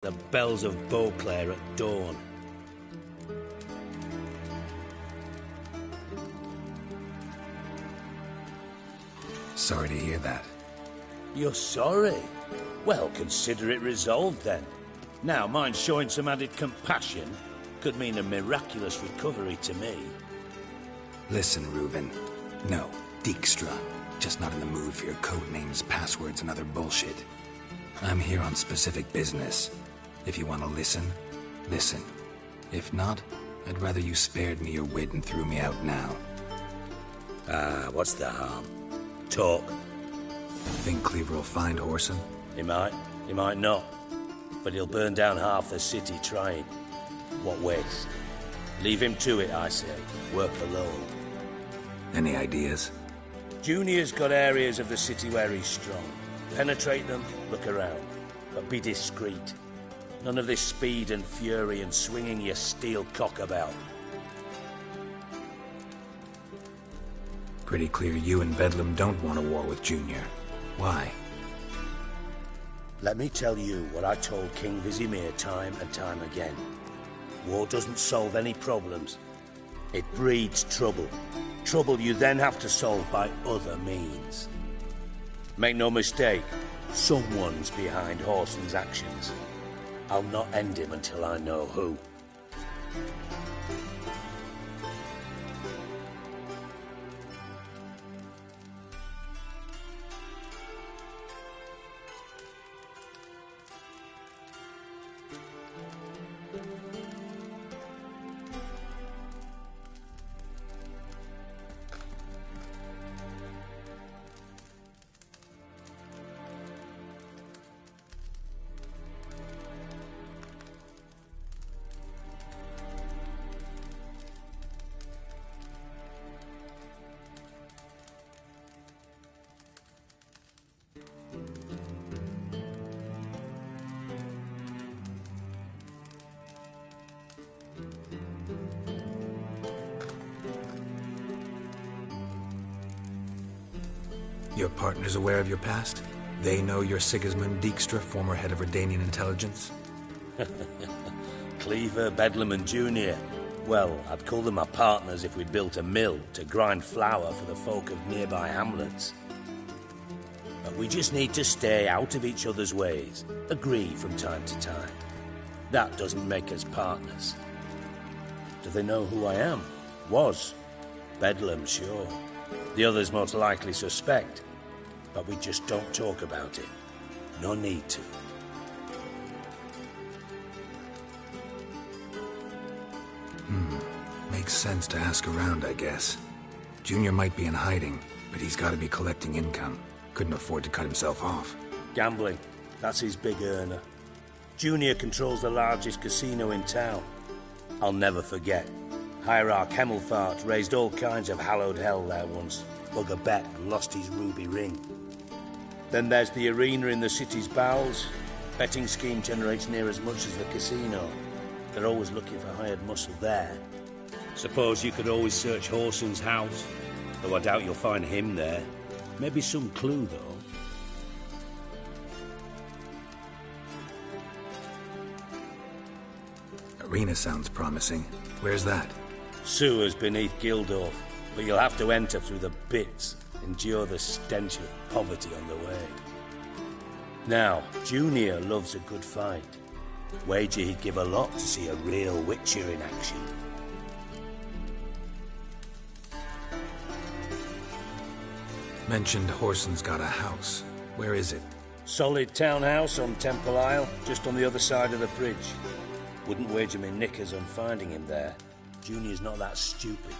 The bells of Beauclair at dawn. Sorry to hear that. You're sorry? Well, consider it resolved then. Now, mind showing some added compassion could mean a miraculous recovery to me. Listen, Reuben. No, Dijkstra. Just not in the mood for your code names, passwords, and other bullshit. I'm here on specific business. If you want to listen, listen. If not, I'd rather you spared me your wit and threw me out now. What's the harm? Talk. Think Cleaver will find Whoreson? He might not. But he'll burn down half the city trying. What waste? Leave him to it, I say. Work alone. Any ideas? Junior's got areas of the city where he's strong. Penetrate them, look around. But be discreet. None of this speed and fury and swinging your steel cock about. Pretty clear you and Bedlam don't want a war with Junior. Why? Let me tell you what I told King Vizimir time and time again. War doesn't solve any problems. It breeds trouble. Trouble you then have to solve by other means. Make no mistake, someone's behind Whoreson's actions. I'll not end him until I know who. Your partner's aware of your past? They know you're Sigismund Dijkstra, former head of Redanian intelligence? Cleaver, Bedlam and Junior. Well, I'd call them my partners if we'd built a mill to grind flour for the folk of nearby hamlets. But we just need to stay out of each other's ways, agree from time to time. That doesn't make us partners. Do they know who I am? Was. Bedlam, sure. The others most likely suspect. But we just don't talk about it. No need to. Makes sense to ask around, I guess. Junior might be in hiding, but he's got to be collecting income. Couldn't afford to cut himself off. Gambling. That's his big earner. Junior controls the largest casino in town. I'll never forget. Hierarch Hemmelfart raised all kinds of hallowed hell there once. Bug a bet and lost his ruby ring. Then there's the arena in the city's bowels. Betting scheme generates near as much as the casino. They're always looking for hired muscle there. Suppose you could always search Whoreson's house, though I doubt you'll find him there. Maybe some clue, though. Arena sounds promising. Where's that? Sewers beneath Gildorf, but you'll have to enter through the pits, endure the stench of poverty on the way. Now, Junior loves a good fight. Wager he'd give a lot to see a real Witcher in action. Mentioned Whoreson's got a house. Where is it? Solid townhouse on Temple Isle, just on the other side of the bridge. Wouldn't wager me knickers on finding him there. Junior's not that stupid.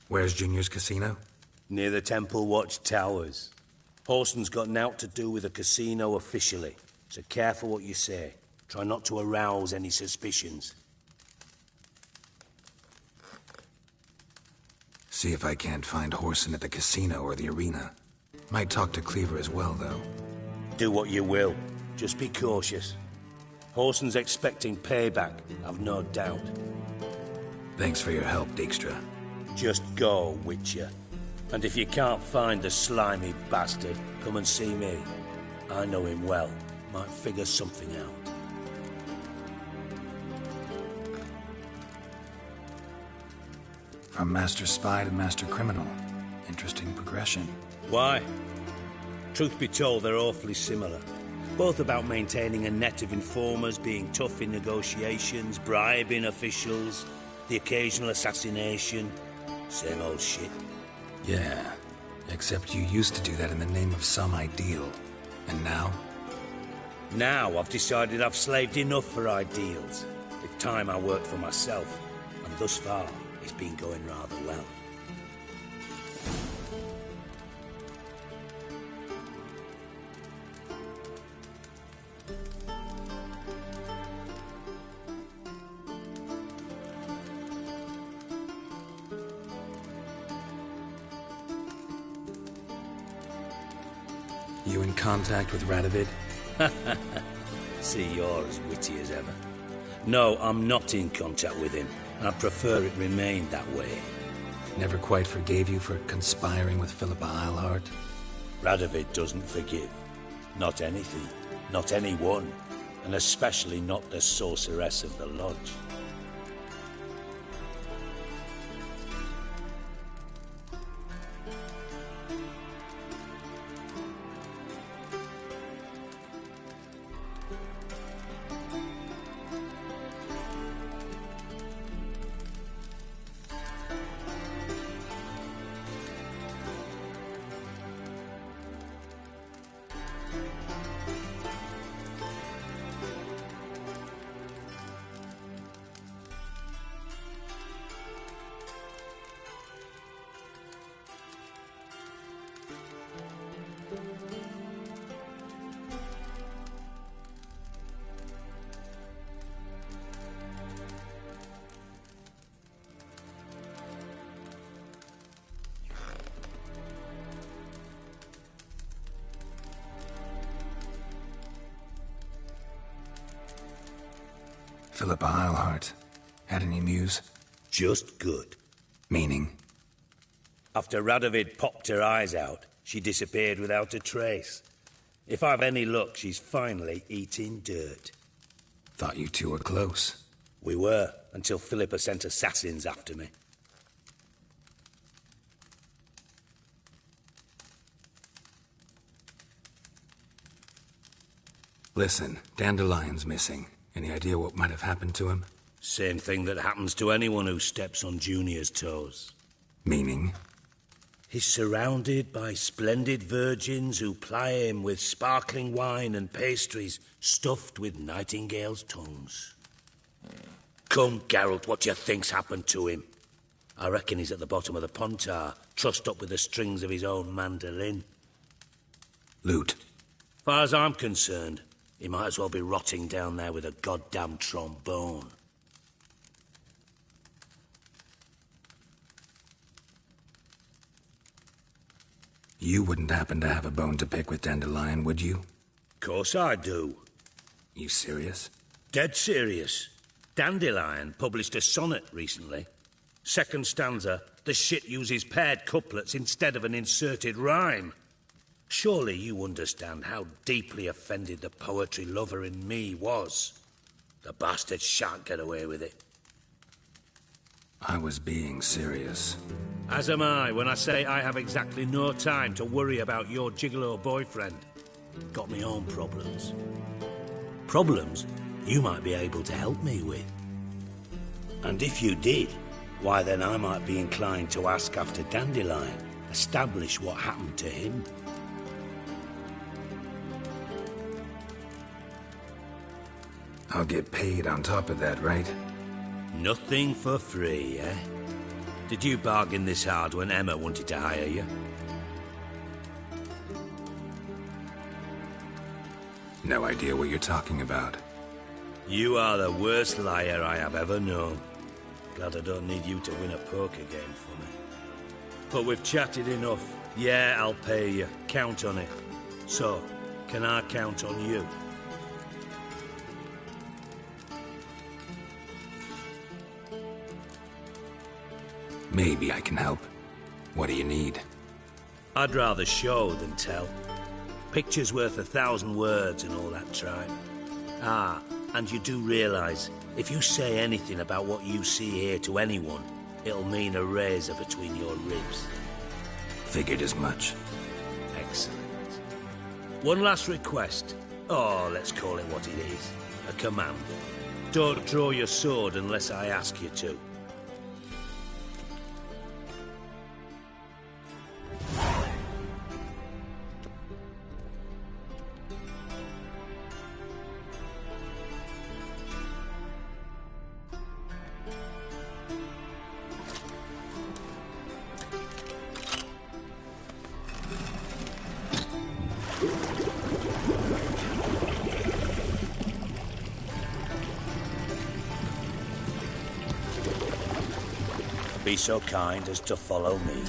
Where's Junior's casino? Near the Temple Watch Towers. Horson's got nought to do with the casino officially, so careful what you say. Try not to arouse any suspicions. See if I can't find Horson at the casino or the arena. Might talk to Cleaver as well, though. Do what you will. Just be cautious. Horson's expecting payback, I've no doubt. Thanks for your help, Dijkstra. Just go, Witcher. And if you can't find the slimy bastard, come and see me. I know him well. Might figure something out. From Master Spy to Master Criminal. Interesting progression. Why? Truth be told, they're awfully similar. Both about maintaining a net of informers, being tough in negotiations, bribing officials, the occasional assassination. Same old shit. Yeah, except you used to do that in the name of some ideal. And now? Now I've decided I've slaved enough for ideals. It's time I worked for myself. And thus far, it's been going rather well. You in contact with Radovid? See, you're as witty as ever. No, I'm not in contact with him. I prefer it remained that way. Never quite forgave you for conspiring with Philippa Eilhart? Radovid doesn't forgive. Not anything. Not anyone. And especially not the sorceress of the Lodge. Philippa Eilhart. Had any news? Just good. Meaning? After Radovid popped her eyes out, she disappeared without a trace. If I've any luck, she's finally eating dirt. Thought you two were close. We were, until Philippa sent assassins after me. Listen, Dandelion's missing. Any idea what might have happened to him? Same thing that happens to anyone who steps on Junior's toes. Meaning? He's surrounded by splendid virgins who ply him with sparkling wine and pastries stuffed with nightingales' tongues. Come, Geralt, what do you think's happened to him? I reckon he's at the bottom of the Pontar, trussed up with the strings of his own mandolin. Loot. Far as I'm concerned, he might as well be rotting down there with a goddamn trombone. You wouldn't happen to have a bone to pick with Dandelion, would you? Course I do. You serious? Dead serious. Dandelion published a sonnet recently. Second stanza, the shit uses paired couplets instead of an inserted rhyme. Surely you understand how deeply offended the poetry lover in me was. The bastard shan't get away with it. I was being serious. As am I when I say I have exactly no time to worry about your gigolo boyfriend. Got me own problems. Problems you might be able to help me with. And if you did, why then I might be inclined to ask after Dandelion, establish what happened to him. I'll get paid on top of that, right? Nothing for free, eh? Did you bargain this hard when Emma wanted to hire you? No idea what you're talking about. You are the worst liar I have ever known. Glad I don't need you to win a poker game for me. But we've chatted enough. Yeah, I'll pay you. Count on it. So, can I count on you? Maybe I can help. What do you need? I'd rather show than tell. Picture's worth 1,000 words and all that tripe. Ah, and you do realize, if you say anything about what you see here to anyone, it'll mean a razor between your ribs. Figured as much. Excellent. One last request. Oh, let's call it what it is. A command. Don't draw your sword unless I ask you to. Be so kind as to follow me.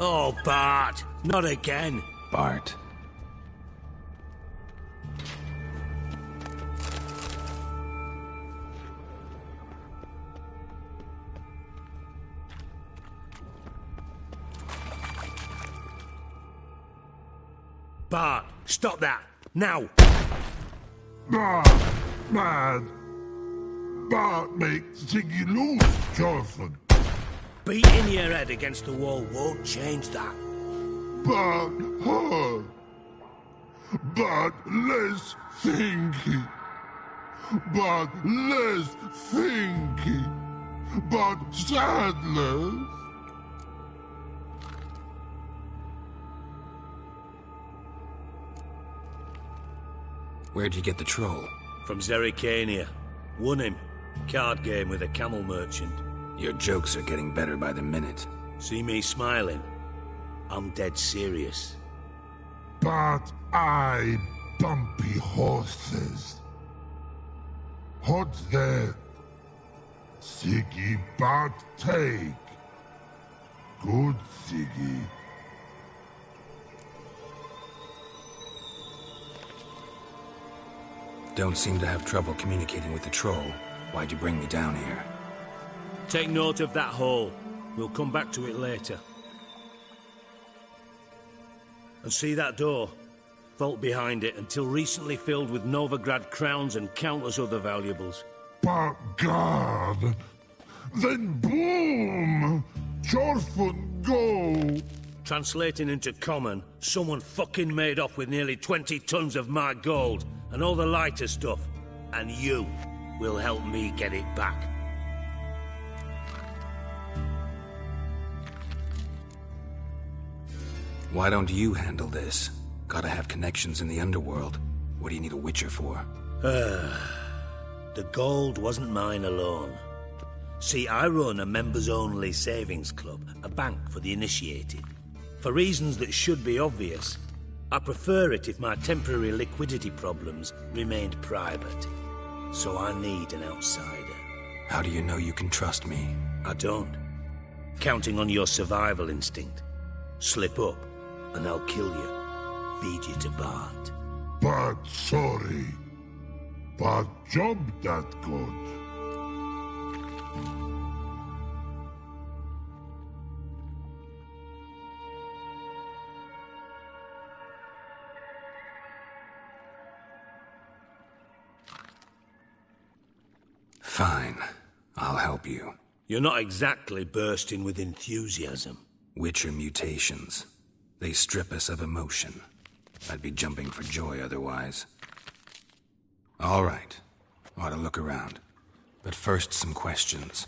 Oh, Bart, not again. Bart. Bart, stop that, now! Bart, man. Bart makes thingy lose, Jonathan. Beating your head against the wall won't change that. Bart hard. Bart less thinky. Bart less thinky. Bart sadness. Where'd you get the troll? From Zerrikania. Won him. Card game with a camel merchant. Your jokes are getting better by the minute. See me smiling? I'm dead serious. But I bumpy horses. Hot there. Siggy but take. Good Siggy. Don't seem to have trouble communicating with the troll. Why'd you bring me down here? Take note of that hole. We'll come back to it later. And see that door? Vault behind it, until recently filled with Novigrad crowns and countless other valuables. But God! Then boom! Chorfun go! Translating into common, someone fucking made off with nearly 20 tons of my gold, and all the lighter stuff. And you will help me get it back. Why don't you handle this? Gotta have connections in the underworld. What do you need a Witcher for? The gold wasn't mine alone. See, I run a members-only savings club, a bank for the initiated. For reasons that should be obvious, I prefer it if my temporary liquidity problems remained private. So I need an outsider. How do you know you can trust me? I don't. Counting on your survival instinct. Slip up, and I'll kill you. Feed you to Bart. But sorry. But job that good. Fine. I'll help you. You're not exactly bursting with enthusiasm. Witcher mutations. They strip us of emotion. I'd be jumping for joy otherwise. All right. Ought to look around. But first, some questions.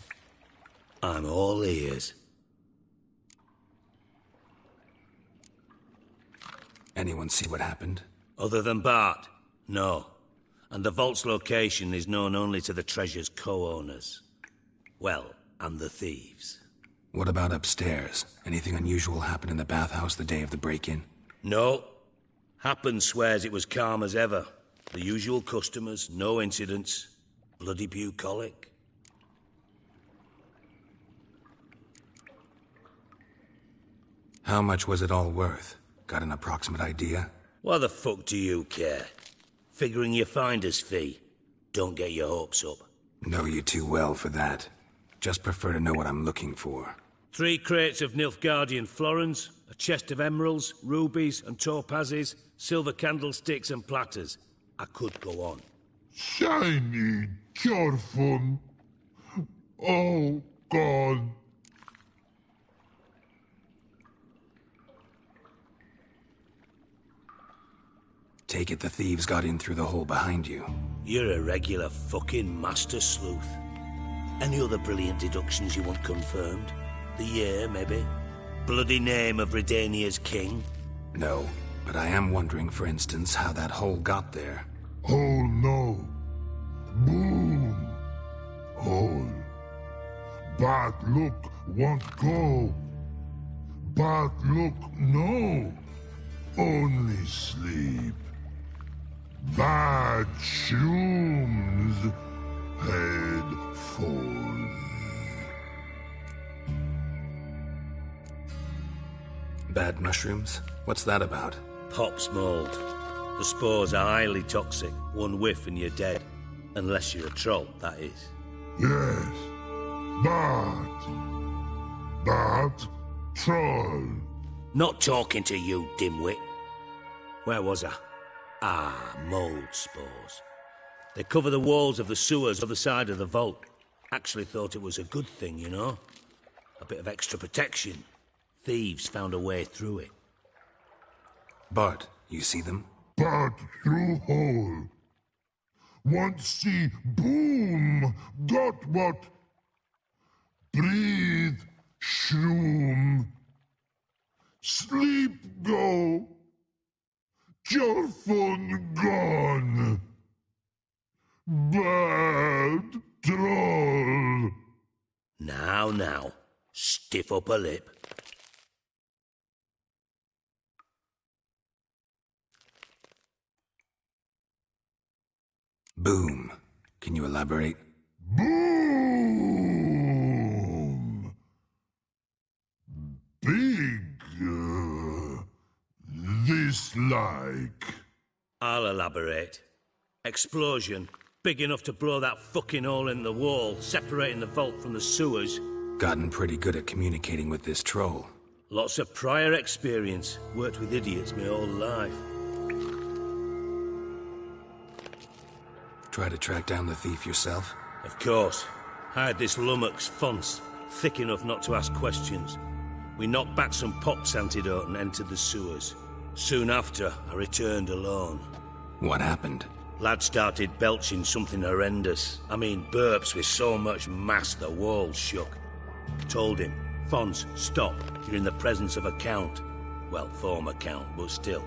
I'm all ears. Anyone see what happened? Other than Bart? No. And the vault's location is known only to the treasure's co-owners. Well, and the thieves. What about upstairs? Anything unusual happen in the bathhouse the day of the break-in? No. Happen swears it was calm as ever. The usual customers, no incidents. Bloody bucolic. How much was it all worth? Got an approximate idea? Why the fuck do you care? Figuring your finder's fee. Don't get your hopes up. Know you too well for that. Just prefer to know what I'm looking for. 3 crates of Nilfgaardian florins, a chest of emeralds, rubies and topazes, silver candlesticks and platters. I could go on. Shiny Chorfun. Oh, God. Take it the thieves got in through the hole behind you. You're a regular fucking master sleuth. Any other brilliant deductions you want confirmed? The year, maybe? Bloody name of Redania's king? No, but I am wondering, for instance, how that hole got there. Hole no. Boom. Hole. But look won't go. But look no. Only sleep. Bad shrooms. Head falls. Bad mushrooms? What's that about? Pops mold. The spores are highly toxic. One whiff and you're dead. Unless you're a troll, that is. Yes. But troll. Not talking to you, dimwit. Where was I? Ah, mold spores. They cover the walls of the sewers other side of the vault. Actually thought it was a good thing, you know? A bit of extra protection. Thieves found a way through it. Bart, you see them? But through hole. Want see boom. Got what? Breathe. Shroom. Sleep go. Your phone gone. Bad troll. Now. Stiff upper lip. Boom. Can you elaborate? Boom! like? I'll elaborate. Explosion, big enough to blow that fucking hole in the wall, separating the vault from the sewers. Gotten pretty good at communicating with this troll. Lots of prior experience. Worked with idiots my whole life. Try to track down the thief yourself? Of course. I had this lummox, Fons, thick enough not to ask questions. We knocked back some pops antidote and entered the sewers. Soon after, I returned alone. What happened? Lad started belching something horrendous. I mean, burps with so much mass the walls shook. Told him, Fons, stop. You're in the presence of a count. Well, former count, but still.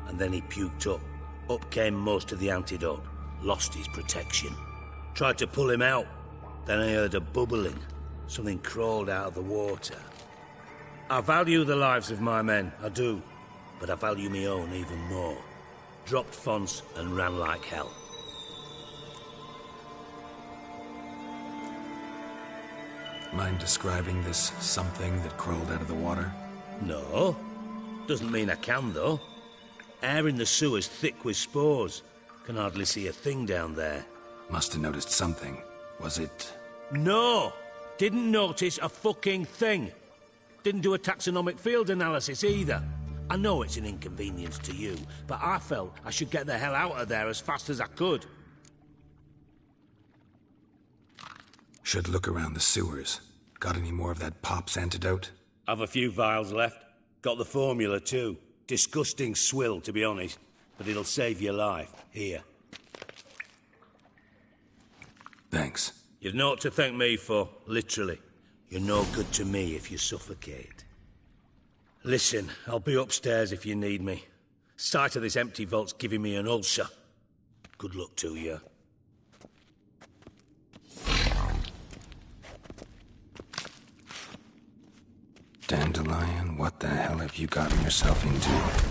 And then he puked up. Up came most of the antidote. Lost his protection. Tried to pull him out. Then I heard a bubbling. Something crawled out of the water. I value the lives of my men, I do. But I value my own even more. Dropped Fons and ran like hell. Mind describing this something that crawled out of the water? No. Doesn't mean I can, though. Air in the sewer's thick with spores. Can hardly see a thing down there. Must have noticed something. Was it... No! Didn't notice a fucking thing. Didn't do a taxonomic field analysis either. I know it's an inconvenience to you, but I felt I should get the hell out of there as fast as I could. Should look around the sewers. Got any more of that pop's antidote? I've a few vials left. Got the formula too. Disgusting swill, to be honest. But it'll save your life. Here. Thanks. You've naught to thank me for, literally. You're no good to me if you suffocate. Listen, I'll be upstairs if you need me. Sight of this empty vault's giving me an ulcer. Good luck to you. Dandelion, what the hell have you gotten yourself into?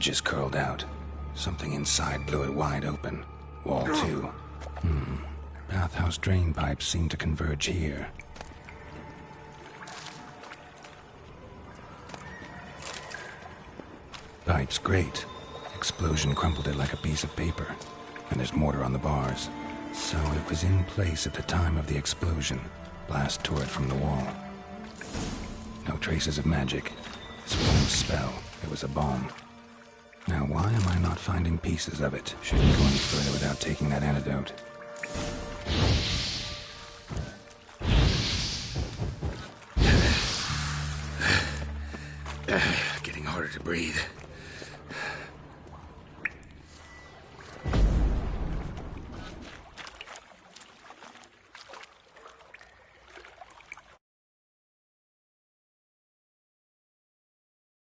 Edges curled out. Something inside blew it wide open. Wall too. Bathhouse drain pipes seem to converge here. Pipe's great. Explosion crumpled it like a piece of paper. And there's mortar on the bars. So it was in place at the time of the explosion. Blast tore it from the wall. No traces of magic. This was no spell. It was a bomb. Now, why am I not finding pieces of it? Shouldn't go any further without taking that antidote. Getting harder to breathe.